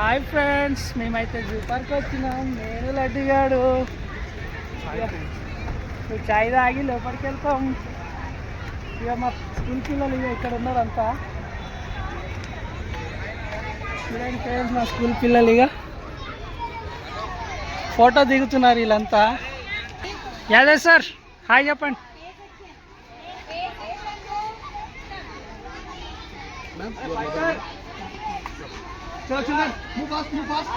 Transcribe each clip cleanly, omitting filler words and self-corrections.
Hi friends, మేమైతే zoo park వచ్చినాం. నేను లడ్డుగాడు చాయ్ తాగి లోపలికి వెళ్తాం. ఇక మా స్కూల్ పిల్లలు ఇక ఇక్కడ ఉన్నారంతా. చూడండి ఫ్రెండ్స్, మా స్కూల్ పిల్లలు ఇక ఫోటో దిగుతున్నారు వీళ్ళంతా. యాదవ్ సార్ హాయ్ చెప్పండి. Children, move fast, move fast.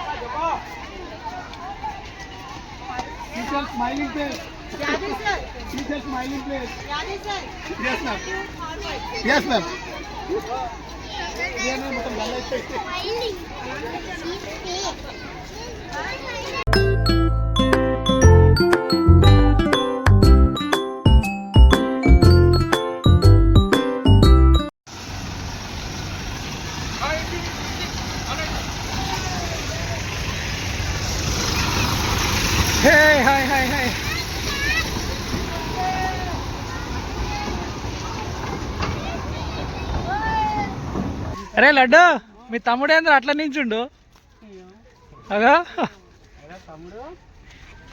Teacher, smiling place. Yadi sir. Teacher, smiling place. Yadi sir. Yes, ma'am. Yes, ma'am. ये ना मतलब गला इस पे. Smiling. Hey, hi, hi, hi. అరే లడ్డు, మీ తమ్ముడు ఏంద్ర అట్లా నించుండు? అగా తమ్ముడు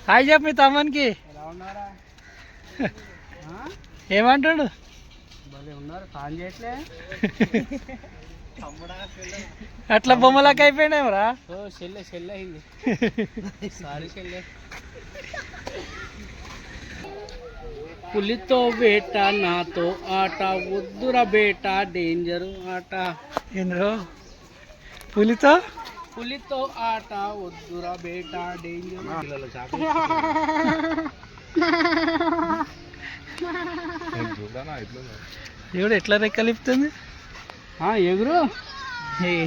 హాయ్ చెప్పు మీ తమ్మునికి. ఏమంటాడు? అట్లా బొమ్మలాగా అయిపోయినావురా. పులితో బేట నాతో ఆట వద్దుర బేట డేంజరు ఆట. ఏంద్రో పులితో ఆట వద్దుర బేట డేంజర్. ఎవడు ఎట్లా రెక్కలిపుతుంది? ఎగురు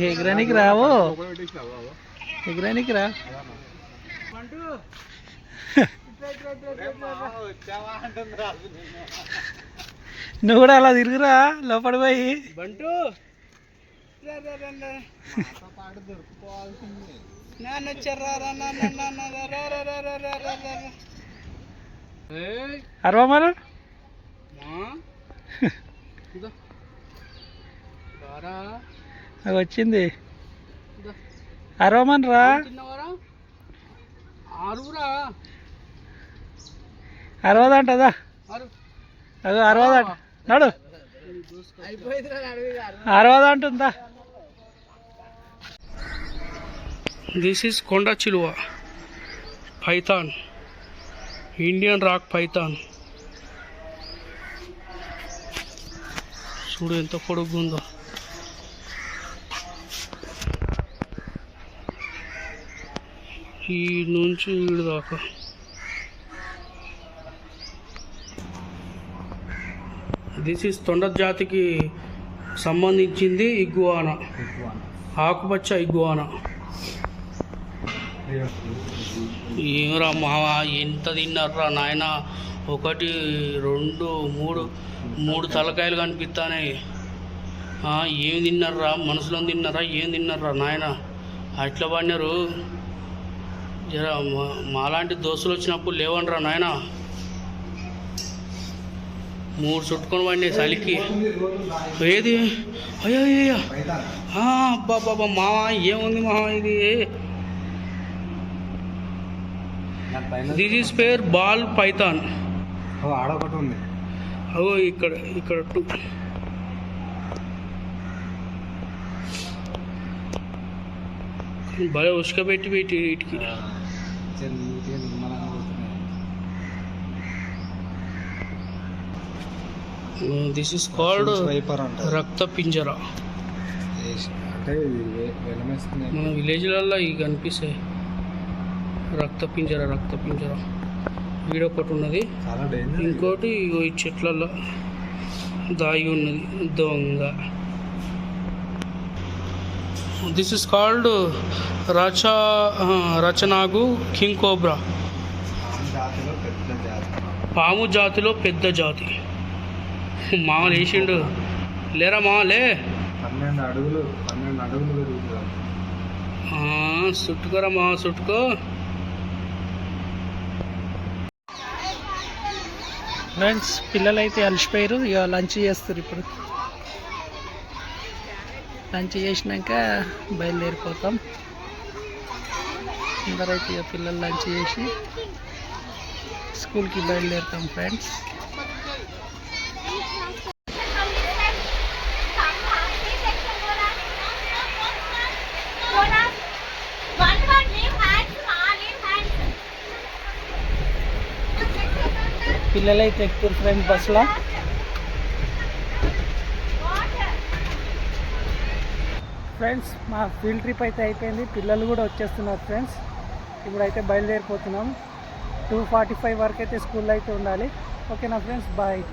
ఎగరానికి రావు, ఎగరానికి రా. నువ్వు కూడా అలా తిరుగురా లోపడి పోయి. బంటు అరవా మరి అది వచ్చింది. అరవమని రా, అరవదంటదా? అదో అరవదంట నడు, అరవదంటుందా? దిస్ ఈస్ కొండ చిలువ పైథాన్, ఇండియన్ రాక్ పైథాన్. చూడు ఎంత పొడుగుందో. ఈ నుంచి వీడు దాకా దిస్ ఈస్ తొండ జాతికి సంబంధించింది ఇగ్వానా, ఆకుపచ్చ ఇగ్వానా. ఏమరా మావా ఎంత తిన్నారా నాయన? 1 2 3 తలకాయలు కనిపిస్తానే. ఏమి తిన్నారా? మనసులో తిన్నారా? ఏం తిన్నారా నాయన? అట్లా పడినారు. జర మాలాంటి దోస్తులు వచ్చినప్పుడు లేవనరా నాయన. 3 చుట్టుకొని పడినాయి చలికి. ఏది అయ్యో అయ్యా బాబా మావా ఏముంది మావా ఇది? This is pair ball python. ఆడొకటి ఉంది అగో ఇక్కడ 2. భలే ఉసుకబెట్టి వీటికి. దిస్ ఈస్ కాల్డ్ రక్త పింజరా. మన విలేజ్లలో ఇవి కనిపిస్తాయి. రక్త పింజరా వీడొకటి ఉన్నది, ఇంకోటి ఈ చెట్లలో దాగి ఉన్నది దొంగ. దిస్ ఇస్ కాల్డ్ రచనాగు కింగ్ కోబ్రా. పాము జాతిలో పెద్ద జాతి. మామ లేచిండు. లేరా మామ లే. 12 అడుగులు చుట్టుకోరా మామ, చుట్టుకో. ఫ్రెండ్స్, పిల్లలు అయితే అలసిపోయారు. ఇక లంచ్ చేస్తారు. ఇప్పుడు లంచ్ చేసినాక బయలుదేరిపోతాం. అందరైతే ఇక పిల్లలు లంచ్ చేసి స్కూల్కి బయలుదేరుతాం ఫ్రెండ్స్. పిల్లలైతే ఎక్కుతారు ఫ్రెండ్స్ బస్సులో. ఫ్రెండ్స్ మా ఫీల్డ్ ట్రిప్ అయితే అయిపోయింది, పిల్లలు కూడా వచ్చేస్తున్నారు ఫ్రెండ్స్. ఇప్పుడైతే బయలుదేరిపోతున్నాం. 2:45 వరకు అయితే స్కూల్లో అయితే ఉండాలి. ఓకేనా ఫ్రెండ్స్, బాయ్.